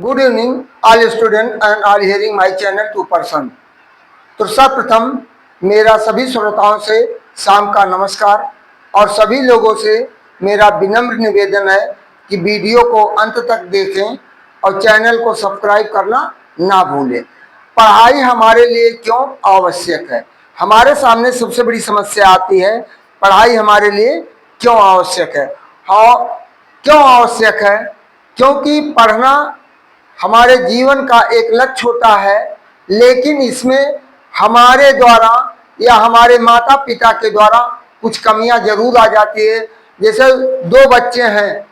Good evening, all students and all hearing my channel 2%। तो सर्वप्रथम मेरा सभी श्रोताओं से शाम का नमस्कार और सभी लोगों से मेरा विनम्र निवेदन है कि वीडियो को अंत तक देखें और चैनल को सब्सक्राइब करना ना भूलें। पढ़ाई हमारे लिए क्यों आवश्यक है? हमारे सामने सबसे बड़ी समस्या आती है, पढ़ाई हमारे लिए क्यों आवश्यक है? हाँ, क्यों आवश्यक है? क्योंकि पढ़ना हमारे जीवन का एक लक्ष्य होता है, लेकिन इसमें हमारे द्वारा या हमारे माता पिता के द्वारा कुछ कमियां जरूर आ जाती है। जैसे दो बच्चे हैं,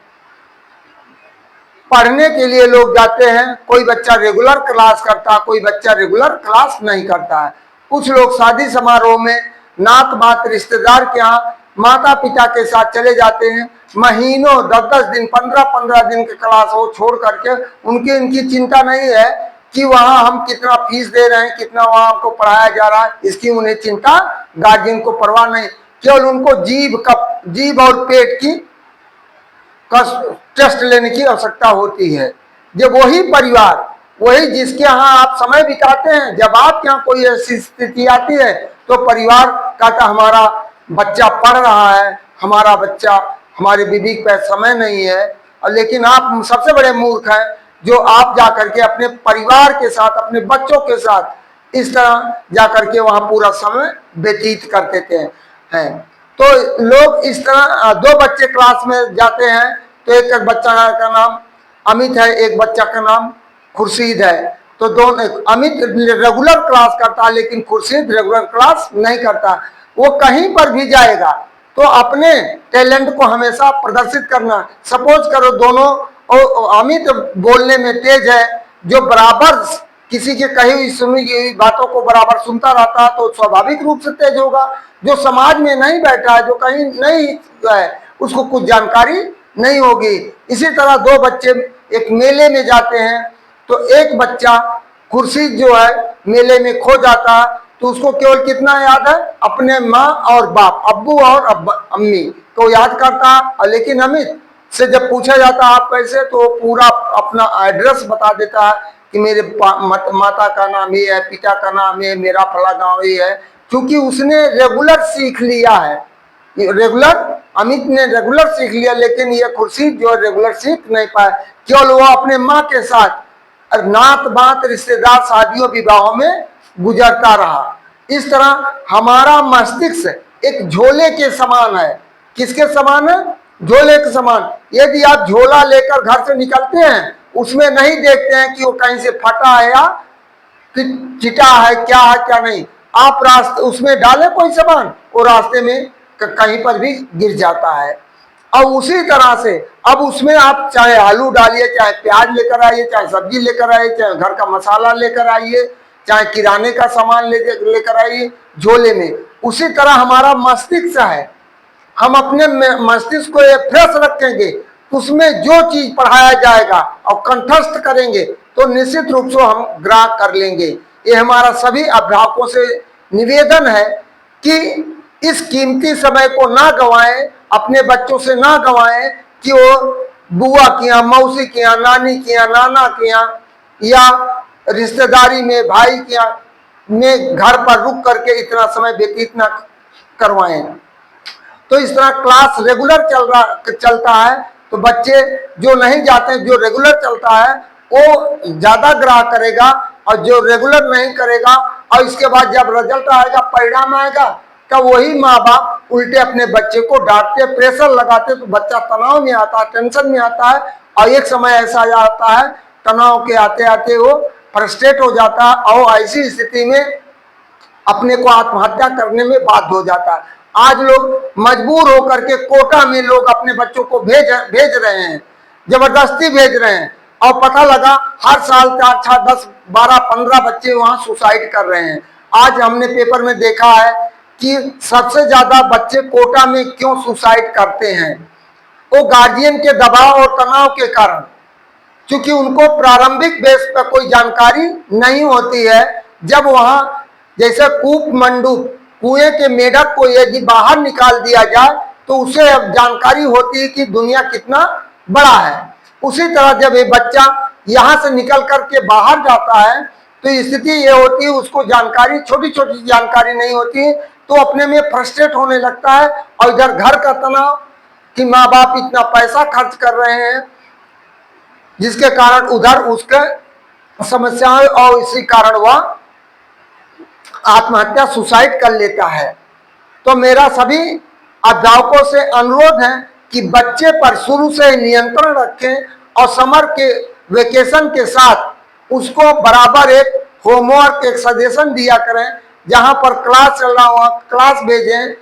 पढ़ने के लिए लोग जाते हैं, कोई बच्चा रेगुलर क्लास करता है, कोई बच्चा रेगुलर क्लास नहीं करता है। कुछ लोग शादी समारोह में नात बात रिश्तेदार के यहाँ माता पिता के साथ चले जाते हैं, महीनों 10-10 दिन 15-15 दिन के क्लास हो छोड़ करके इनकी चिंता नहीं है कि वहां हम कितना फीस दे रहे हैं, कितना वहां हमको पढ़ाया जा रहा है, इसकी उन्हें चिंता, गार्जियन को परवाह नहीं। केवल उनको जीभ और पेट की टेस्ट लेने की आवश्यकता होती है। जब वही परिवार, वही जिसके यहाँ आप समय बिताते हैं, जब आपके यहाँ कोई ऐसी स्थिति आती है तो परिवार कहता हमारा बच्चा पढ़ रहा है, हमारा बच्चा, हमारे बीवी पे समय नहीं है। और लेकिन आप सबसे बड़े मूर्ख हैं जो आप जाकर के अपने परिवार के साथ, अपने बच्चों के साथ इस तरह जाकर के वहां पूरा समय व्यतीत कर देते हैं। तो लोग इस तरह, दो बच्चे क्लास में जाते हैं तो एक बच्चा का नाम अमित है, एक बच्चा का नाम खुर्शीद है। तो दोनों, अमित रेगुलर क्लास करता है लेकिन खुर्शीद रेगुलर क्लास नहीं करता। वो कहीं पर भी जाएगा तो अपने टैलेंट को हमेशा प्रदर्शित करना। सपोज करो दोनों, और अमित बोलने में तेज है, जो बराबर किसी के कही हुई सुनी हुई बातों को बराबर सुनता रहता है तो स्वाभाविक रूप से तेज होगा। जो समाज में नहीं बैठा है, जो कहीं नहीं है, उसको कुछ जानकारी नहीं होगी। इसी तरह दो बच्चे एक मेले में जाते हैं तो एक बच्चा खुर्शीद जो है मेले में खो जाता है तो उसको केवल कितना याद है? अपने माँ और बाप, अब्बू और अम्मी को याद करता है। और लेकिन अमित से जब पूछा जाता है आप कैसे, तो वो पूरा अपना एड्रेस बता देता है कि मेरे माता का नाम ये है, पिता का नाम ये, मेरा फला गाँव ये है, क्योंकि उसने रेगुलर सीख लिया है। अमित ने रेगुलर सीख लिया, लेकिन ये खुर्शीद जो रेगुलर सीख नहीं पाया। केवल वो अपने माँ के साथ नात बात रिश्तेदार शादियों विवाहों में गुजरता रहा। इस तरह हमारा मस्तिष्क एक झोले के समान है। किसके समान है? झोले के समान। यदि आप झोला लेकर घर से निकलते हैं, उसमें नहीं देखते हैं कि वो कहीं से फटा है या चिटा है, क्या है क्या नहीं। आप रास्ते उसमें डाले कोई सामान, वो रास्ते में कहीं पर भी गिर जाता है। और उसी तरह से अब उसमें आप चाहे आलू डालिए, चाहे प्याज लेकर आइए, चाहे सब्जी लेकर आइए, चाहे घर का मसाला लेकर आइए, चाहे किराने का सामान लेकर आइए झोले में। उसी तरह हमारा मस्तिष्क है। हम अपने मस्तिष्क को फ्रेश रखेंगे, उसमें जो चीज पढ़ाया जाएगा और कंठस्थ करेंगे तो निश्चित रूप से हम ग्राह्य कर लेंगे। ये हमारा सभी अभिभावकों से निवेदन है कि इस कीमती समय को ना गंवाएं, अपने बच्चों से ना गंवाएं कि वो बुआ के यहाँ, मौसी के यहाँ, नानी के यहाँ, नाना के यहाँ या रिश्तेदारी में भाई के यहाँ में घर पर रुक करके इतना समय व्यतीत ना करवाएं। तो इस तरह क्लास रेगुलर चलता है तो बच्चे जो नहीं जाते, जो रेगुलर चलता है वो ज्यादा ग्राह्य करेगा, और जो रेगुलर नहीं करेगा और इसके बाद जब रिजल्ट आएगा, परिणाम आएगा, तब वही माँ बाप उल्टे अपने बच्चे को डांटते, प्रेशर लगाते, तो बच्चा तनाव में आता है, टेंशन में आता है। और एक समय ऐसा आता है, तनाव के आते आते वो फ्रस्ट्रेट हो जाता है और ऐसी स्थिति में अपने को आत्महत्या करने में बाध्य हो जाता है। आज लोग मजबूर होकर के कोटा में लोग अपने बच्चों को भेज रहे हैं, जबरदस्ती भेज रहे हैं, और पता लगा हर साल 4, 10, 12, 15 बच्चे वहां सुसाइड कर रहे हैं। आज हमने पेपर में देखा है कि सबसे ज्यादा बच्चे कोटा में क्यों सुसाइड करते हैं? वो गार्जियन के दबाव और तनाव के कारण, क्योंकि उनको प्रारंभिक बेस पर कोई जानकारी नहीं होती है। जब वहां जैसे कूप मंडूक, कुएं के मेढक को यदि बाहर निकाल दिया जाए तो उसे अब जानकारी होती है कि दुनिया कितना बड़ा है। उसी तरह जब ये बच्चा यहाँ से निकल करके बाहर जाता है तो स्थिति ये होती है, उसको जानकारी, छोटी छोटी जानकारी नहीं होती है, तो अपने में फ्रस्ट्रेट होने लगता है। और इधर घर का तनाव कि माँ बाप इतना पैसा खर्च कर रहे हैं, जिसके कारण उधर उसके समस्याएं, और इसी कारण वह आत्महत्या, सुसाइड कर लेता है। तो मेरा सभी अभिभावकों से अनुरोध है कि बच्चे पर शुरू से नियंत्रण रखें और समर के वेकेशन के साथ उसको बराबर एक होमवर्क, एक सजेशन दिया करें। जहां पर क्लास चल रहा हो क्लास भेजें।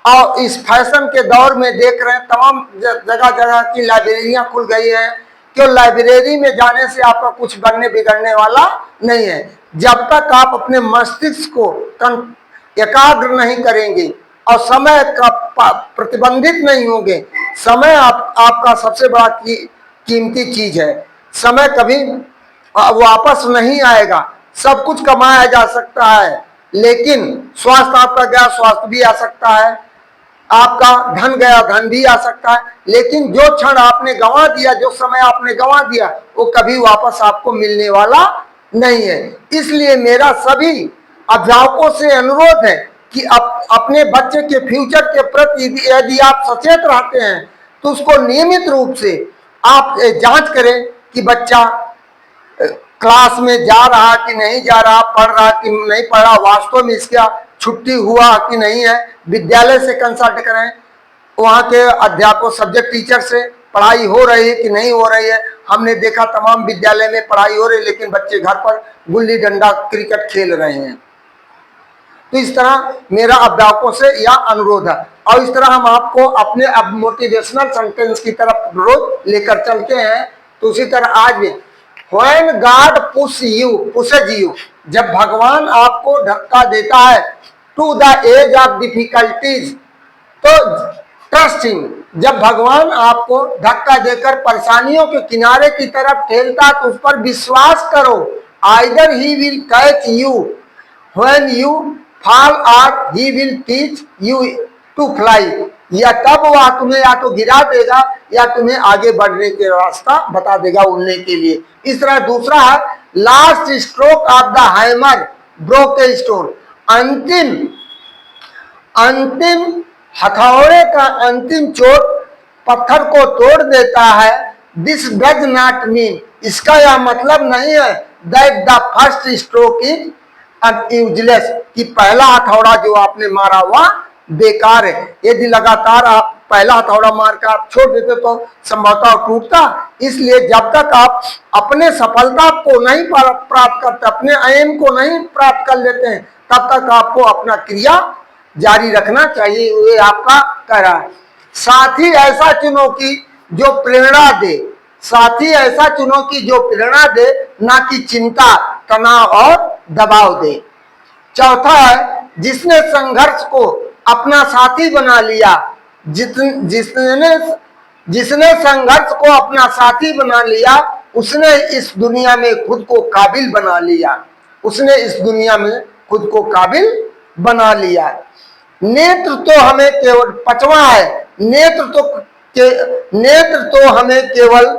और इस फैशन के दौर में देख रहे हैं तमाम जगह जगह की लाइब्रेरियां खुल गई हैं, क्यों लाइब्रेरी में जाने से आपका कुछ बनने बिगड़ने वाला नहीं है। जब तक आप अपने मस्तिष्क को एकाग्र नहीं करेंगे और समय का प्रतिबंधित नहीं होंगे, समय आपका सबसे बड़ा कीमती चीज है। समय कभी वापस नहीं आएगा। सब कुछ कमाया जा सकता है, लेकिन स्वास्थ्य आपका गया, स्वास्थ्य भी आ सकता है, आपका धन गया, धन भी आ सकता है, लेकिन जो क्षण आपने गंवा दिया, जो समय आपने गंवा दिया, वो कभी वापस आपको मिलने वाला नहीं है। इसलिए मेरा सभी अभिभावकों से अनुरोध है कि अपने बच्चे के फ्यूचर के प्रति यदि आप सचेत रहते हैं तो उसको नियमित रूप से आप जांच करें कि बच्चा क्लास में जा रहा कि नहीं जा रहा, पढ़ रहा कि नहीं पढ़ रहा, वास्तव में इसका छुट्टी हुआ कि नहीं है। विद्यालय से कंसल्ट करें, वहाँ के अध्यापक, सब्जेक्ट टीचर से पढ़ाई हो रही है कि नहीं हो रही है। हमने देखा तमाम विद्यालय में पढ़ाई हो रही है, लेकिन बच्चे घर पर गुल्ली डंडा क्रिकेट खेल रहे हैं। तो इस तरह मेरा अभिभावकों से यह अनुरोध है। और इस तरह हम आपको अपने अब मोटिवेशनल सेंटेंस की तरफ रोज लेकर चलते हैं। तो उसी तरह आज भी When God pushes you, जब भगवान आपको धक्का देता है to the edge of difficulties, तो ट्रस्ट हिम। जब भगवान आपको धक्का देकर परेशानियों के किनारे की तरफ ठेलता है तो उस पर विश्वास करो। Either he will catch you when you fall or he will teach you to fly, या तब वह तुम्हें या तो गिरा देगा या तुम्हें आगे बढ़ने के रास्ता बता देगा उड़ने के लिए। इस तरह दूसरा है last stroke of the hammer broke the stone, अंतिम हथौड़े का अंतिम चोट पत्थर को तोड़ देता है। दिस डज नॉट मीन, इसका यह मतलब नहीं है that the first stroke is useless, कि पहला हथौड़ा जो आपने मारा हुआ बेकार है। यदि लगातार आप पहला हथौड़ा मार कर आप छोड़ देते तो संभवतः टूटता। इसलिए जब तक आप अपने सफलता को नहीं प्राप्त करते, अपने एम को नहीं प्राप्त कर लेते हैं, तब तक आपको अपना क्रिया जारी रखना चाहिए। ये आपका कह रहा है। साथी ऐसा चुनो कि जो प्रेरणा दे, साथी ऐसा चुनो कि जो प्रेरणा दे, ना कि चिंता, तनाव और दबाव दे। चौथा है जिसने संघर्ष को अपना साथी बना लिया, जिसने संघर्ष को अपना साथी बना लिया, उसने इस दुनिया में खुद को काबिल बना लिया, उसने इस दुनिया में खुद को काबिल बना लिया। नेत्र तो हमें केवल, पांचवा है नेत्र तो हमें केवल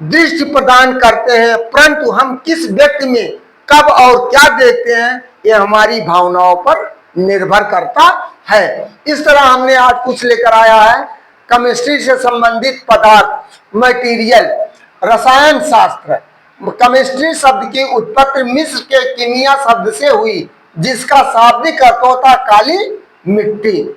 दृष्टि प्रदान करते हैं, परंतु हम किस व्यक्ति में कब और क्या देखते हैं यह हमारी भावनाओं पर निर्भर करता है। इस तरह हमने आज कुछ लेकर आया है केमिस्ट्री से संबंधित पदार्थ, मटेरियल, रसायन शास्त्र। केमिस्ट्री शब्द की उत्पत्ति मिस्र के कीमिया शब्द से हुई, जिसका शाब्दिक अर्थ होता काली मिट्टी।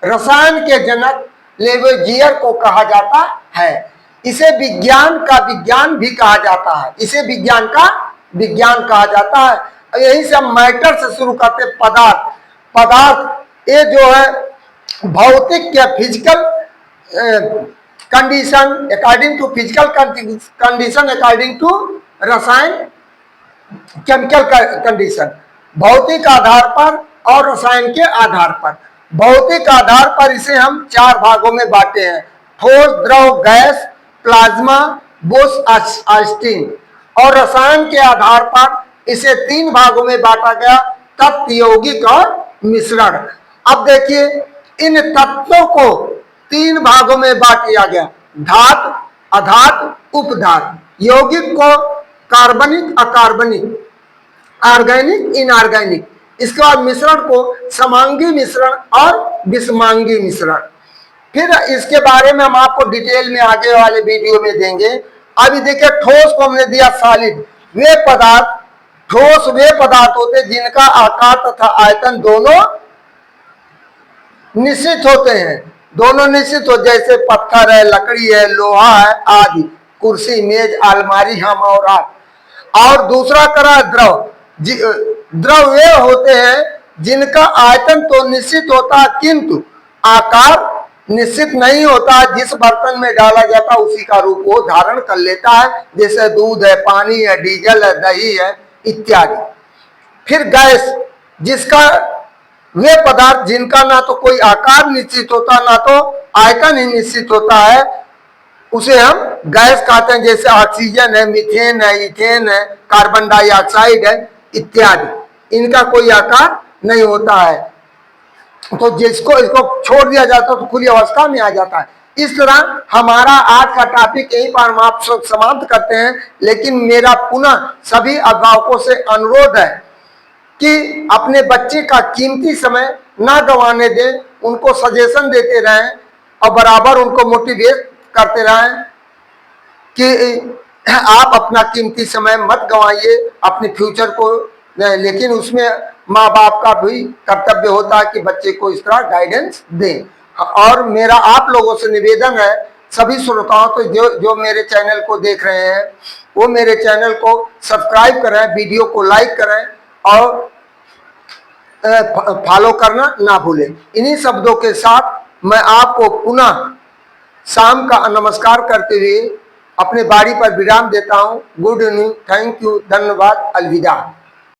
रसायन के जनक लेवेजियर को कहा जाता है। इसे विज्ञान का विज्ञान भी कहा जाता है, इसे विज्ञान का विज्ञान कहा जाता है। यही से हम मैटर से शुरू करते, पदार्थ ये जो है भौतिक या physical condition according to physical condition, according to रसायन केमिकल कंडीशन, भौतिक आधार पर और रसायन के आधार पर। भौतिक आधार पर इसे हम चार भागों में बांटे हैं, ठोस, द्रव, गैस, प्लाज्मा, बोस ऑस्टिन। और रसायन के आधार पर इसे तीन भागों में बांटा गया, तत्व, यौगिक और मिश्रण। अब देखिए इन तत्वों को तीन भागों में बांट दिया गया, धातु, अधातु, उपधातु। यौगिक को कार्बनिक, अकार्बनिक, ऑर्गेनिक, इनऑर्गेनिक। इसके बाद मिश्रण को समांगी मिश्रण और विषमांगी मिश्रण। फिर इसके बारे में हम आपको डिटेल में आगे वाले वीडियो में देंगे। अभी देखिए ठोस को हमने दिया सॉलिड। वे पदार्थ, ठोस वे पदार्थ होते जिनका आकार तथा आयतन दोनों निश्चित होते हैं। दोनों निश्चित हो, जैसे पत्थर है, लकड़ी है, लोहा है आदि, कुर्सी, मेज, अलमारी, हम और आप। और दूसरा करा द्रव। द्रव वे होते हैं जिनका आयतन तो निश्चित होता है किंतु आकार निश्चित नहीं होता। जिस बर्तन में डाला जाता है उसी का रूप वो धारण कर लेता है, जैसे दूध है, पानी है, डीजल है, दही है इत्यादि। फिर गैस, जिसका वे पदार्थ जिनका ना तो कोई आकार निश्चित होता ना तो आयतन ही निश्चित होता है, उसे हम गैस कहते हैं, जैसे ऑक्सीजन है, मीथेन है, इथेन है, कार्बन डाइऑक्साइड है इत्यादि। इनका कोई आकार नहीं होता है, तो जिसको इसको छोड़ दिया जाता है तो खुली अवस्था में आ जाता है। इस तरह हमारा आज का टॉपिक यहीं पर हम आप समाप्त करते हैं। लेकिन मेरा पुनः सभी अभिभावकों से अनुरोध है कि अपने बच्चे का कीमती समय ना गंवाने दें, उनको सजेशन देते रहें और बराबर उनको मोटिवेट करते रहें कि आप अपना कीमती समय मत गंवाइए अपने फ्यूचर को। लेकिन उसमें माँ बाप का भी कर्तव्य होता है कि बच्चे को इस तरह गाइडेंस दें। और मेरा आप लोगों से निवेदन है, सभी श्रोताओं को जो मेरे चैनल को देख रहे हैं वो मेरे चैनल को सब्सक्राइब करें, वीडियो को लाइक करें और फॉलो करना ना भूलें। इन्हीं शब्दों के साथ मैं आपको पुनः शाम का नमस्कार करते हुए अपने बारी पर विराम देता हूँ। गुड इवनिंग, थैंक यू, धन्यवाद, अलविदा।